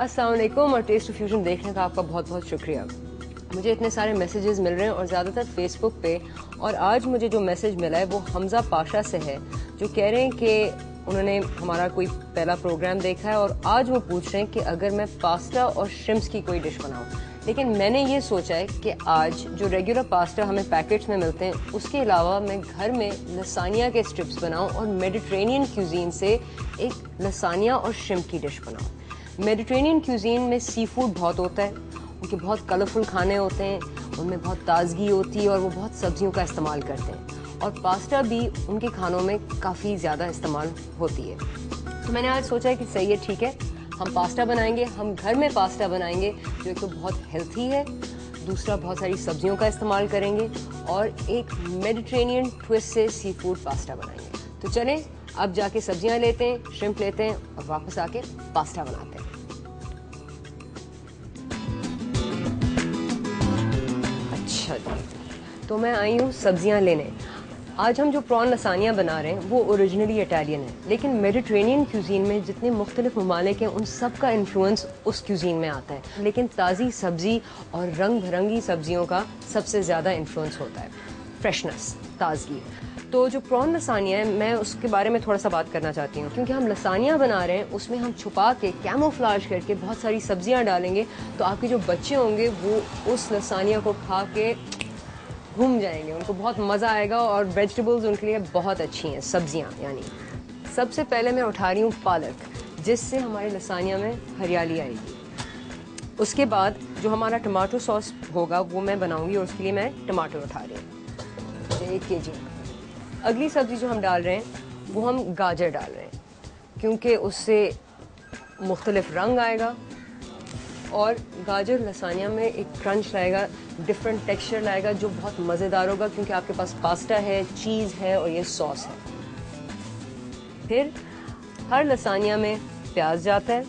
अस्सलाम वालेकुम और टेस्ट ऑफ फ्यूजन देखने का आपका बहुत बहुत शुक्रिया। मुझे इतने सारे मैसेजेस मिल रहे हैं और ज़्यादातर फेसबुक पे, और आज मुझे जो मैसेज मिला है वो हमजा पाशा से है, जो कह रहे हैं कि उन्होंने हमारा कोई पहला प्रोग्राम देखा है और आज वो पूछ रहे हैं कि अगर मैं पास्ता और श्रिम्प्स की कोई डिश बनाऊं। लेकिन मैंने ये सोचा है कि आज जो रेगुलर पास्ता हमें पैकेट्स में मिलते हैं उसके अलावा मैं घर में लसानिया के स्ट्रिप्स बनाऊं और मेडिटेरेनियन क्यूजीन से एक लसानिया और श्रिम्प की डिश बनाऊं। मेडिटेरेनियन क्यूजीन में सी फूड बहुत होता है, उनके बहुत कलरफुल खाने होते हैं, उनमें बहुत ताजगी होती है और वो बहुत सब्जियों का इस्तेमाल करते हैं, और पास्ता भी उनके खानों में काफ़ी ज़्यादा इस्तेमाल होती है। तो मैंने आज सोचा है कि सही है, ठीक है, हम पास्ता बनाएंगे, हम घर में पास्ता बनाएंगे जो एक तो बहुत हेल्थी है, दूसरा बहुत सारी सब्जियों का इस्तेमाल करेंगे और एक मेडिटेरेनियन ट्विस्ट से सी फूड पास्ता बनाएंगे। तो चलें अब जाके सब्जियां लेते हैं, श्रिम्प लेते हैं और वापस आके पास्ता बनाते हैं। अच्छा जी, तो मैं आई हूँ सब्जियां लेने। आज हम जो प्रॉन लसानिया बना रहे हैं वो ओरिजिनली इटालियन है, लेकिन मेडिटेरेनियन क्यूजीन में जितने मुख्तलिफ ममालिक हैं उन सब का इन्फ्लुएंस उस क्यूजीन में आता है, लेकिन ताज़ी सब्ज़ी और रंग बिरंगी सब्जियों का सबसे ज़्यादा इन्फ्लुएंस होता है, फ्रेशनेस, ताजगी। तो जो प्रॉन लसानिया है मैं उसके बारे में थोड़ा सा बात करना चाहती हूँ, क्योंकि हम लसानिया बना रहे हैं उसमें हम छुपा के कैमोफ्लाज करके बहुत सारी सब्जियाँ डालेंगे, तो आपके जो बच्चे होंगे वो उस लसानिया को खा के घूम जाएंगे, उनको बहुत मज़ा आएगा और वेजिटेबल्स उनके लिए बहुत अच्छी हैं, सब्जियां यानी। सबसे पहले मैं उठा रही हूँ पालक, जिससे हमारे लसानिया में हरियाली आएगी। उसके बाद जो हमारा टमाटो सॉस होगा वो मैं बनाऊंगी और उसके लिए मैं टमाटर उठा रही हूँ 1 kg। अगली सब्ज़ी जो हम डाल रहे हैं वो हम गाजर डाल रहे हैं, क्योंकि उससे मुख्तलिफ रंग आएगा और गाजर लसानिया में एक क्रंच लाएगा, डिफरेंट टेक्सचर लाएगा जो बहुत मज़ेदार होगा, क्योंकि आपके पास पास्ता है, चीज़ है और ये सॉस है। फिर हर लसानिया में प्याज जाता है,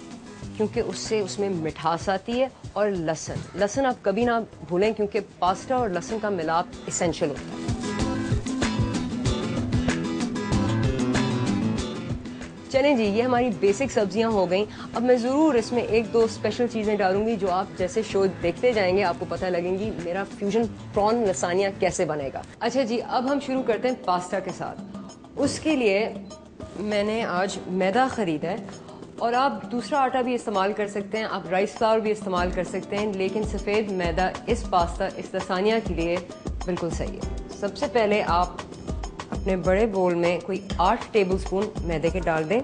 क्योंकि उससे उसमें मिठास आती है, और लहसुन आप कभी ना भूलें, क्योंकि पास्ता और लहसुन का मिलाप इसेंशियल होता है। चलें जी, ये हमारी बेसिक सब्जियां हो गई। अब मैं ज़रूर इसमें 1-2 स्पेशल चीज़ें डालूंगी जो आप जैसे शो देखते जाएंगे आपको पता लगेंगी मेरा फ्यूजन प्रॉन लसानिया कैसे बनेगा। अच्छा जी, अब हम शुरू करते हैं पास्ता के साथ। उसके लिए मैंने आज मैदा ख़रीदा है, और आप दूसरा आटा भी इस्तेमाल कर सकते हैं, आप राइस फ्लावर भी इस्तेमाल कर सकते हैं, लेकिन सफ़ेद मैदा इस पास्ता, इस लसानिया के लिए बिल्कुल सही है। सबसे पहले आप अपने बड़े बोल में कोई 8 टेबलस्पून मैदे के डाल दें।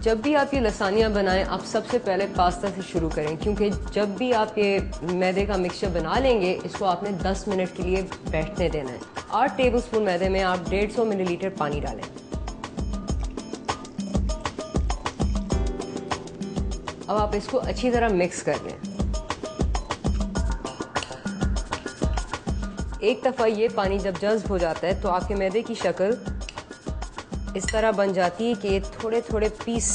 जब भी आप ये लसानिया बनाएं आप सबसे पहले पास्ता से शुरू करें, क्योंकि जब भी आप ये मैदे का मिक्सचर बना लेंगे इसको आपने 10 मिनट के लिए बैठने देना है। 8 टेबलस्पून मैदे में आप 150 मिलीलीटर पानी डालें। अब आप इसको अच्छी तरह मिक्स कर लें। एक दफ़ा ये पानी जब जज्ब हो जाता है तो आपके मैदे की शक्ल इस तरह बन जाती है कि ये थोड़े थोड़े पीस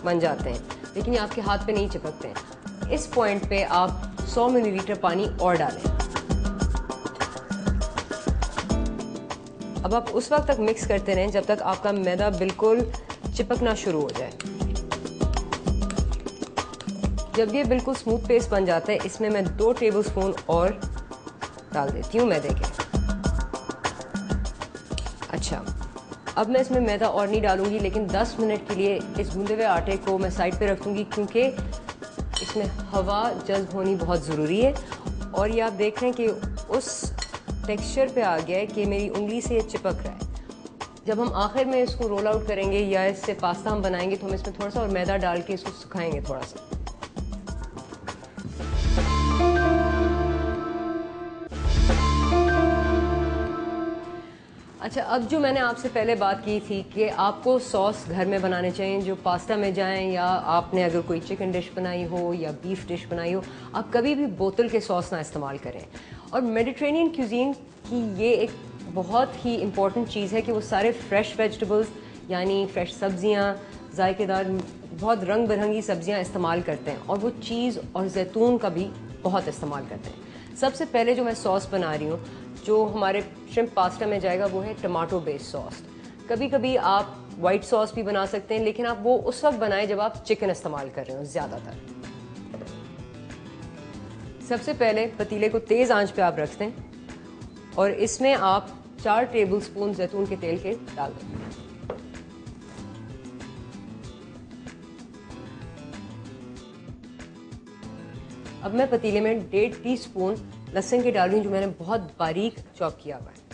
बन जाते हैं, लेकिन ये आपके हाथ पे नहीं चिपकते हैं। इस पॉइंट पे आप 100 मिलीलीटर पानी और डालें। अब आप उस वक्त तक मिक्स करते रहें जब तक आपका मैदा बिल्कुल चिपकना शुरू हो जाए। जब ये बिल्कुल स्मूथ पेस्ट बन जाता है इसमें मैं 2 टेबलस्पून और डाल देती हूँ मैदे के। अच्छा, अब मैं इसमें मैदा और नहीं डालूंगी, लेकिन 10 मिनट के लिए इस गूंदे हुए आटे को मैं साइड पे रख दूंगी, क्योंकि इसमें हवा जज्ब होनी बहुत ज़रूरी है। और ये आप देख रहे हैं कि उस टेक्सचर पे आ गया है कि मेरी उंगली से ये चिपक रहा है। जब हम आखिर में इसको रोल आउट करेंगे या इससे पास्ता हम बनाएंगे तो हम इसमें थोड़ा सा और मैदा डाल के इसको सुखाएंगे थोड़ा सा। अच्छा, अब जो मैंने आपसे पहले बात की थी कि आपको सॉस घर में बनाने चाहिए जो पास्ता में जाएं, या आपने अगर कोई चिकन डिश बनाई हो या बीफ डिश बनाई हो, आप कभी भी बोतल के सॉस ना इस्तेमाल करें। और मेडिटेरेनियन क्यूजीन की ये एक बहुत ही इम्पॉर्टेंट चीज़ है कि वो सारे फ्रेश वेजिटेबल्स यानी फ्रेश सब्जियां, जायकेदार बहुत रंग बिरंगी सब्जियां इस्तेमाल करते हैं, और वो चीज़ और जैतून का भी बहुत इस्तेमाल करते हैं। सबसे पहले जो मैं सॉस बना रही हूँ जो हमारे श्रिम्प पास्ता में जाएगा वो है टमाटो बेस्ड सॉस। कभी कभी आप वाइट सॉस भी बना सकते हैं, लेकिन आप वो उस वक्त बनाएं जब आप चिकन इस्तेमाल कर रहे हो ज़्यादातर। सबसे पहले पतीले को तेज़ आंच पे आप रख दें और इसमें आप 4 टेबलस्पून जैतून के तेल के डाल दें। अब मैं पतीले में 1.5 टीस्पून लहसुन की डाल रही हूँ, जो मैंने बहुत बारीक चॉप किया हुआ है।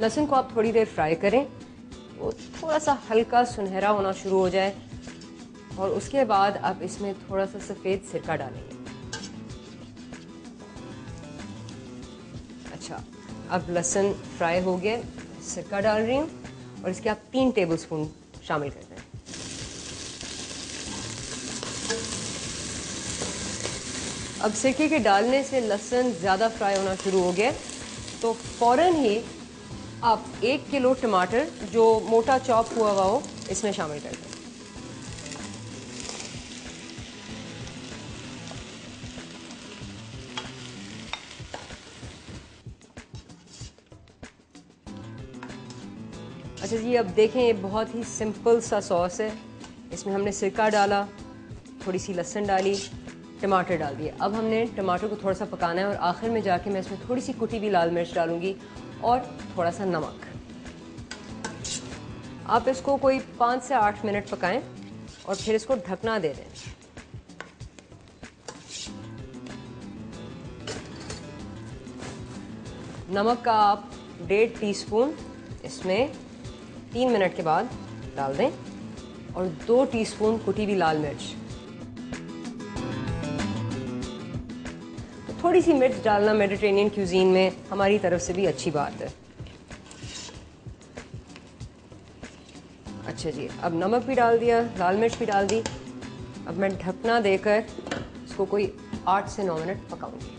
लहसुन को आप थोड़ी देर फ्राई करें, वो थोड़ा सा हल्का सुनहरा होना शुरू हो जाए और उसके बाद आप इसमें थोड़ा सा सफ़ेद सिरका डालेंगे। अच्छा, अब लहसुन फ्राई हो गया, सिरका डाल रही हूँ और इसके आप 3 टेबलस्पून शामिल कर दें। अब सिरके के डालने से लहसुन ज़्यादा फ्राई होना शुरू हो गया, तो फ़ौरन ही आप 1 किलो टमाटर जो मोटा चॉप हुआ हुआ हो इसमें शामिल कर दें। अच्छा जी, अब देखें ये बहुत ही सिंपल सा सॉस है। इसमें हमने सिरका डाला, थोड़ी सी लहसुन डाली, टमाटर डाल दिए। अब हमने टमाटर को थोड़ा सा पकाना है और आखिर में जाके मैं इसमें थोड़ी सी कुटी हुई लाल मिर्च डालूंगी और थोड़ा सा नमक। आप इसको कोई 5 से 8 मिनट पकाएं और फिर इसको ढकना दे दें। नमक का आप 1.5 टीस्पून इसमें 3 मिनट के बाद डाल दें और 2 टीस्पून कुटी हुई लाल मिर्च। तो थोड़ी सी मिर्च डालना मेडिटेरेनियन क्यूजीन में हमारी तरफ से भी अच्छी बात है। अच्छा जी, अब नमक भी डाल दिया, लाल मिर्च भी डाल दी। अब मैं ढकना देकर इसको कोई 8 से 9 मिनट पकाऊंगी।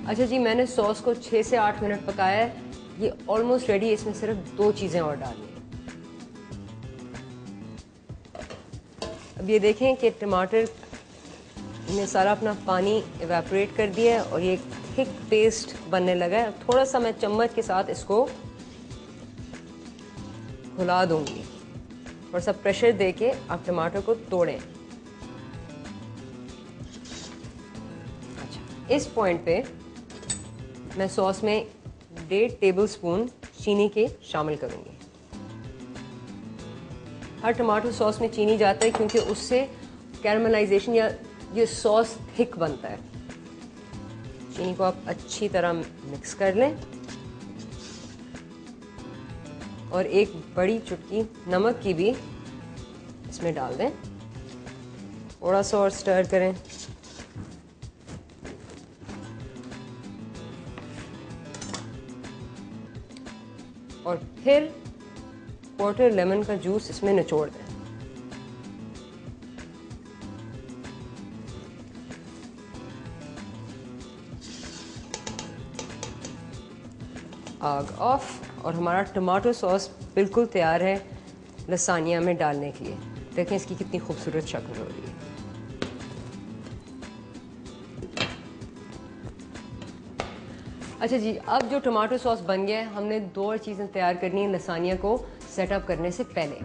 अच्छा जी, मैंने सॉस को 6 से 8 मिनट पकाया है, ये ऑलमोस्ट रेडी है। इसमें सिर्फ 2 चीज़ें और डालनी है। अब ये देखें कि टमाटर ने सारा अपना पानी इवेपोरेट कर दिया है और ये थिक पेस्ट बनने लगा है। थोड़ा सा मैं चम्मच के साथ इसको घुला दूंगी। थोड़ा सा प्रेशर देके आप टमाटर को तोड़ें। अच्छा, इस पॉइंट पे मैं सॉस में 1.5 टेबलस्पून चीनी के शामिल करूंगी। हर टमाटो सॉस में चीनी जाता है क्योंकि उससे कैरमलाइजेशन या ये सॉस थिक बनता है। चीनी को आप अच्छी तरह मिक्स कर लें और एक बड़ी चुटकी नमक की भी इसमें डाल दें। थोड़ा सा और स्टर करें। और फिर क्वार्टर लेमन का जूस इसमें निचोड़ दें। आग ऑफ और हमारा टमाटो सॉस बिल्कुल तैयार है लसानिया में डालने के लिए। देखें इसकी कितनी खूबसूरत शक्ल हो रही है। अच्छा जी, अब जो टमाटो सॉस बन गया है, हमने 2 और चीज़ें तैयार करनी है लसानिया को सेटअप करने से पहले।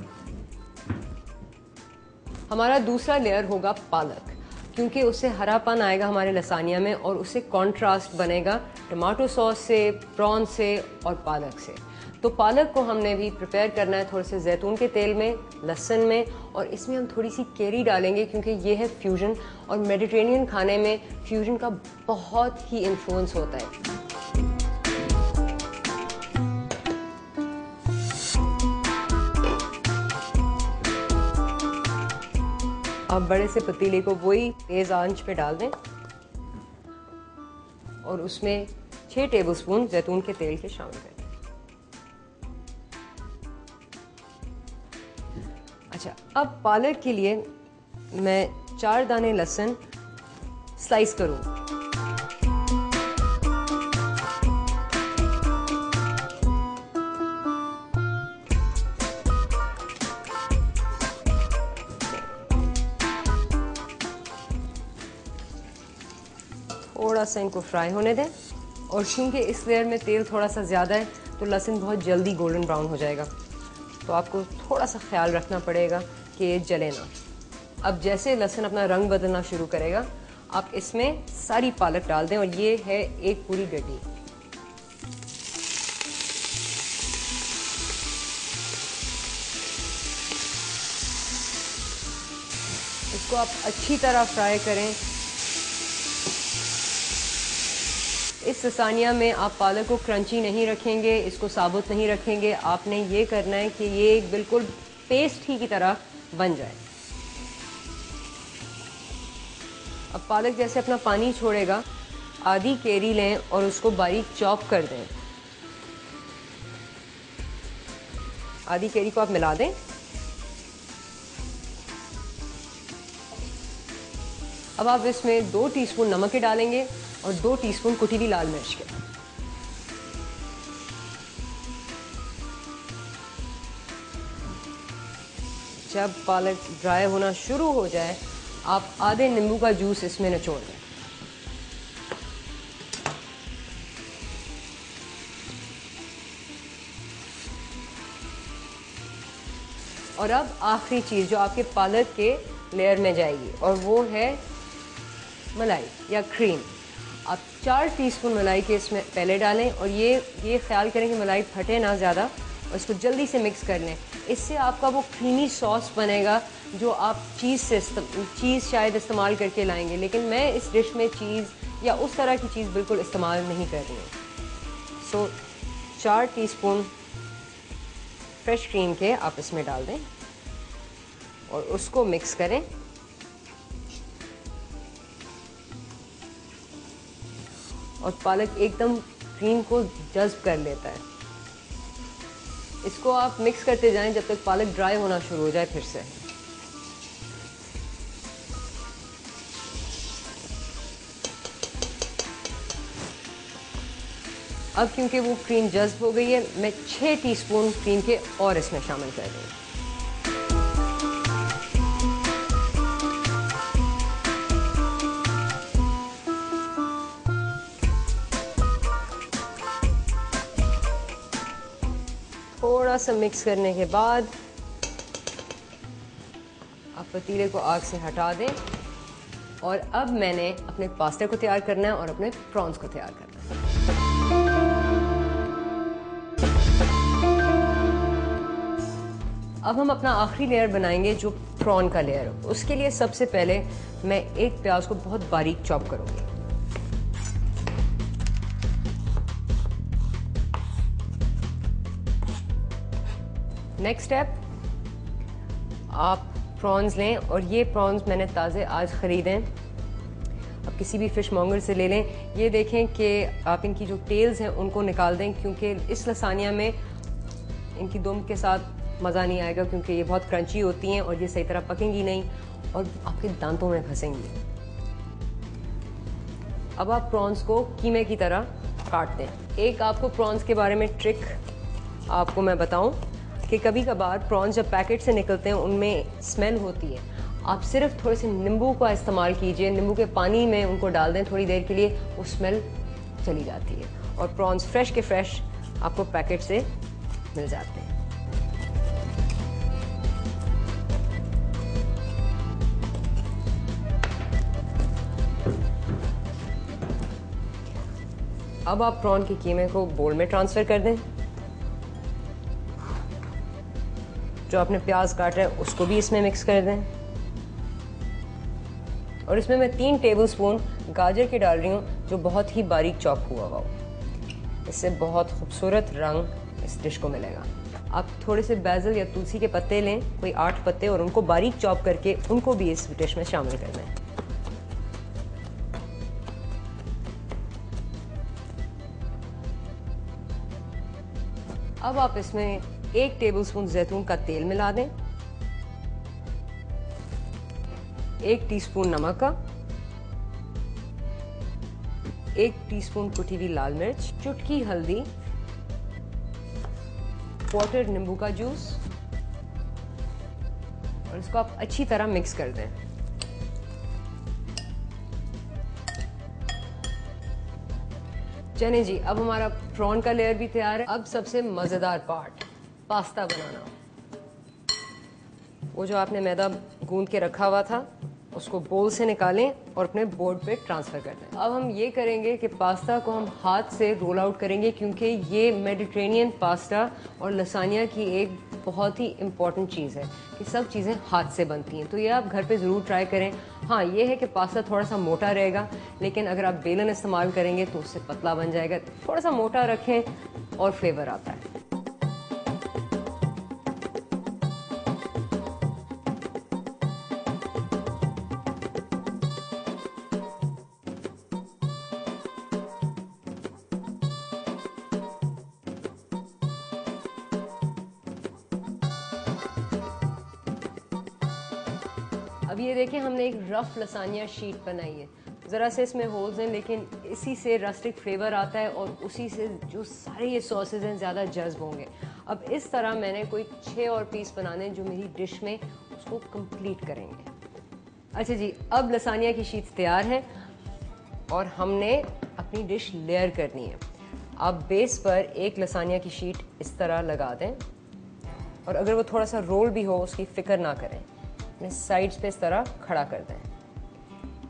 हमारा दूसरा लेयर होगा पालक, क्योंकि उससे हरापन आएगा हमारे लसानिया में और उससे कॉन्ट्रास्ट बनेगा टमाटो सॉस से, प्रॉन से और पालक से। तो पालक को हमने भी प्रिपेयर करना है थोड़े से जैतून के तेल में, लहसुन में, और इसमें हम थोड़ी सी केरी डालेंगे क्योंकि ये है फ्यूजन और मेडिटेरेनियन खाने में फ्यूजन का बहुत ही इन्फ्लुएंस होता है। आप बड़े से पतीले को वही तेज़ आंच पे डाल दें और उसमें 6 टेबलस्पून जैतून के तेल के शामिल करें। अच्छा, अब पालक के लिए मैं 4 दाने लहसुन स्लाइस करूँगी। थोड़ा सा इनको फ्राई होने दें। और क्योंकि इस लेयर में तेल थोड़ा सा ज़्यादा है तो लहसुन बहुत जल्दी गोल्डन ब्राउन हो जाएगा, तो आपको थोड़ा सा ख्याल रखना पड़ेगा कि ये जले ना। अब जैसे लहसुन अपना रंग बदलना शुरू करेगा, आप इसमें सारी पालक डाल दें, और ये है एक पूरी गड्डी। इसको आप अच्छी तरह फ्राई करें। इस लसानिया में आप पालक को क्रंची नहीं रखेंगे, इसको साबुत नहीं रखेंगे। आपने ये करना है कि ये बिल्कुल पेस्ट ही की तरह बन जाए। अब पालक जैसे अपना पानी छोड़ेगा, आधी केरी लें और उसको बारीक चॉप कर दें। आधी केरी को आप मिला दें। अब आप इसमें 2 टीस्पून नमक के डालेंगे और 2 टीस्पून कुटी हुई लाल मिर्च के। जब पालक ड्राई होना शुरू हो जाए, आप आधे नींबू का जूस इसमें निचोड़ दें। और अब आखिरी चीज़ जो आपके पालक के लेयर में जाएगी, और वो है मलाई या क्रीम। आप 4 टीस्पून मलाई के इसमें पहले डालें, और ये ख्याल करें कि मलाई फटे ना ज़्यादा, और इसको जल्दी से मिक्स कर लें। इससे आपका वो क्रीमी सॉस बनेगा जो आप चीज़ शायद इस्तेमाल करके लाएंगे, लेकिन मैं इस डिश में चीज़ या उस तरह की चीज़ बिल्कुल इस्तेमाल नहीं कर रही हूँ। सो 4 टीस्पून फ्रेश क्रीम के आप इसमें डाल दें और उसको मिक्स करें। और पालक एकदम क्रीम को जज्ब कर लेता है। इसको आप मिक्स करते जाएं जब तक पालक ड्राई होना शुरू हो जाए फिर से। अब क्योंकि वो क्रीम जज्ब हो गई है, मैं 6 टीस्पून क्रीम के और इसमें शामिल कर दूँ। थोड़ा सा मिक्स करने के बाद आप पतीले को आग से हटा दें। और अब मैंने अपने पास्ता को तैयार करना है और अपने प्रॉन्स को तैयार करना है। अब हम अपना आखिरी लेयर बनाएंगे जो प्रॉन का लेयर। उसके लिए सबसे पहले मैं एक प्याज को बहुत बारीक चॉप करूंगी। नेक्स्ट स्टेप, आप प्रॉन्स लें, और ये प्रॉन्स मैंने ताज़े आज ख़रीदे। आप किसी भी फिश मॉन्गर से ले लें। ये देखें कि आप इनकी जो टेल्स हैं उनको निकाल दें, क्योंकि इस लसानिया में इनकी दुम के साथ मज़ा नहीं आएगा, क्योंकि ये बहुत क्रंची होती हैं और ये सही तरह पकेंगी नहीं और आपके दांतों में फंसेंगी। अब आप प्रॉन्स को कीमे की तरह काट दें। एक आपको प्रॉन्स के बारे में ट्रिक आपको मैं बताऊं कि कभी कभार प्रॉन्स जब पैकेट से निकलते हैं उनमें स्मेल होती है। आप सिर्फ थोड़े से नींबू का इस्तेमाल कीजिए, नींबू के पानी में उनको डाल दें थोड़ी देर के लिए, वो स्मेल चली जाती है और प्रॉन्स फ्रेश के फ्रेश आपको पैकेट से मिल जाते हैं। अब आप प्रॉन के कीमे को बोल में ट्रांसफ़र कर दें। जो आपने प्याज काटा है उसको भी इसमें मिक्स कर दें। और इसमें मैं 3 टेबलस्पून गाजर के डाल रही हूँ जो बहुत ही बारीक चॉप हुआ हो। इससे बहुत खूबसूरत रंग इस डिश को मिलेगा। आप थोड़े से बैजल या तुलसी के पत्ते लें, कोई 8 पत्ते, और उनको बारीक चॉप करके उनको भी इस डिश में शामिल कर दें। अब आप इसमें 1 टेबलस्पून जैतून का तेल मिला दें, 1 टीस्पून नमक का, 1 टीस्पून कुटी हुई लाल मिर्च, चुटकी हल्दी, क्वार्टर नींबू का जूस, और इसको आप अच्छी तरह मिक्स कर दें। चने जी, अब हमारा प्रॉन का लेयर भी तैयार है। अब सबसे मज़ेदार पार्ट, पास्ता बनाना। वो जो आपने मैदा गूंद के रखा हुआ था उसको बोल से निकालें और अपने बोर्ड पे ट्रांसफ़र कर दें। अब हम ये करेंगे कि पास्ता को हम हाथ से रोल आउट करेंगे, क्योंकि ये मेडिटेरेनियन पास्ता और लसानिया की एक बहुत ही इम्पॉर्टेंट चीज़ है कि सब चीज़ें हाथ से बनती हैं। तो ये आप घर पे ज़रूर ट्राई करें। हाँ, ये है कि पास्ता थोड़ा सा मोटा रहेगा, लेकिन अगर आप बेलन इस्तेमाल करेंगे तो उससे पतला बन जाएगा। थोड़ा सा मोटा रखें और फ्लेवर आता है। अब ये देखें, हमने एक रफ लसानिया शीट बनाई है। ज़रा से इसमें होल्स हैं, लेकिन इसी से रस्टिक फ्लेवर आता है और उसी से जो सारे ये सॉसेज हैं ज़्यादा जज्ब होंगे। अब इस तरह मैंने कोई 6 और पीस बनाने जो मेरी डिश में उसको कंप्लीट करेंगे। अच्छा जी, अब लसानिया की शीट्स तैयार हैं और हमने अपनी डिश लेयर करनी है। आप बेस पर एक लसानिया की शीट इस तरह लगा दें और अगर वो थोड़ा सा रोल भी हो उसकी फ़िक्र ना करें, अपने साइड्स पे इस तरह खड़ा कर दें,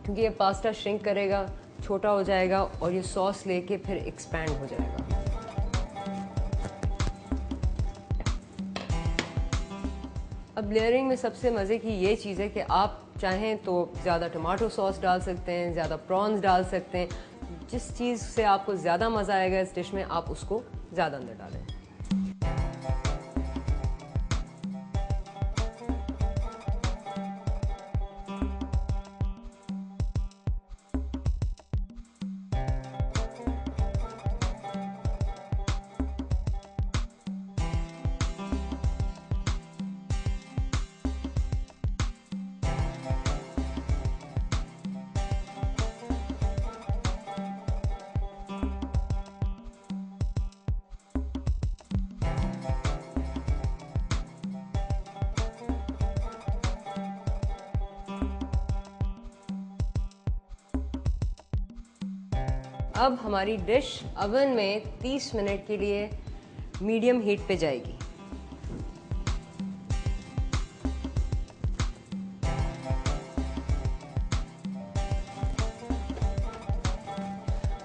क्योंकि ये पास्ता श्रिंक करेगा, छोटा हो जाएगा और ये सॉस लेके फिर एक्सपैंड हो जाएगा। अब लेयरिंग में सबसे मज़े की ये चीज़ है कि आप चाहें तो ज़्यादा टमाटो सॉस डाल सकते हैं, ज़्यादा प्रॉन्स डाल सकते हैं। जिस चीज़ से आपको ज़्यादा मज़ा आएगा इस डिश में, आप उसको ज़्यादा अंदर डालें। अब हमारी डिश ओवन में 30 मिनट के लिए मीडियम हीट पे जाएगी।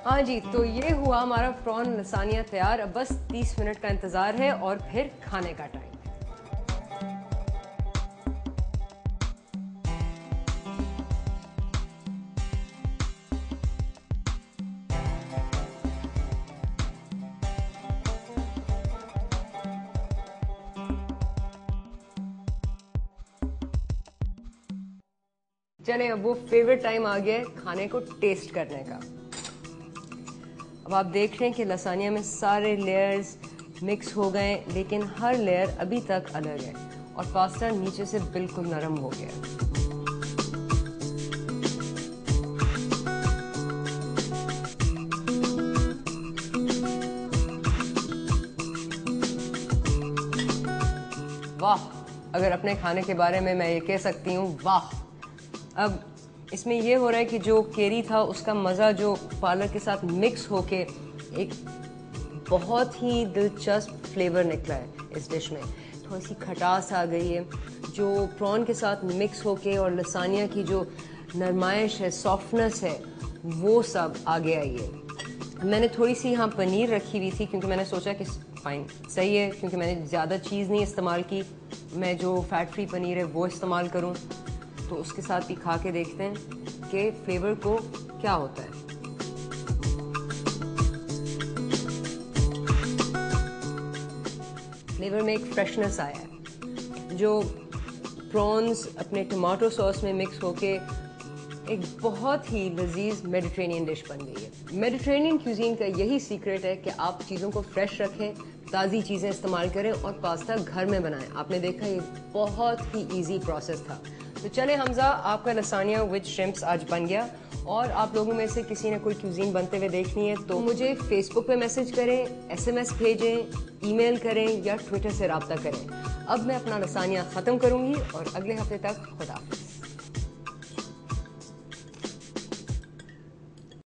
हाँ जी, तो ये हुआ हमारा प्रॉन लसानिया तैयार। अब बस 30 मिनट का इंतज़ार है और फिर खाने का टाइम। चलें, अब वो फेवरेट टाइम आ गया है खाने को टेस्ट करने का। अब आप देख रहे हैं कि लसानिया में सारे लेयर्स मिक्स हो गए, लेकिन हर लेयर अभी तक अलग है और पास्ता नीचे से बिल्कुल नरम हो गया। वाह, अगर अपने खाने के बारे में मैं ये कह सकती हूँ, वाह। अब इसमें ये हो रहा है कि जो केरी था उसका मज़ा जो पालक के साथ मिक्स होके एक बहुत ही दिलचस्प फ्लेवर निकला है इस डिश में। थोड़ी सी खटास आ गई है जो प्रॉन के साथ मिक्स होके, और लसानिया की जो नरमाइश है, सॉफ्टनेस है, वो सब आगे आई है। मैंने थोड़ी सी यहाँ पनीर रखी हुई थी क्योंकि मैंने सोचा कि फाइन सही है, क्योंकि मैंने ज़्यादा चीज़ नहीं इस्तेमाल की, मैं जो फैट फ्री पनीर है वो इस्तेमाल करूँ। तो उसके साथ भी खा के देखते हैं कि फ्लेवर को क्या होता है। फ्लेवर में एक फ्रेशनेस आया है, जो प्रॉन्स अपने टमाटो सॉस में मिक्स होके एक बहुत ही लजीज मेडिटेरेनियन डिश बन गई है। मेडिटेरेनियन क्यूजीन का यही सीक्रेट है कि आप चीज़ों को फ्रेश रखें, ताज़ी चीज़ें इस्तेमाल करें और पास्ता घर में बनाएं। आपने देखा ये बहुत ही इजी प्रोसेस था। तो चले हमजा, आपका लसानिया विद श्रिम्प्स आज बन गया। और आप लोगों में से किसी ने कोई क्यूजीन बनते हुए देखनी है तो मुझे फेसबुक पे मैसेज करें, SMS भेजें, ईमेल करें या ट्विटर से रब्ता करें। अब मैं अपना लसानिया ख़त्म करूँगी और अगले हफ्ते तक खुदा हाफिज़।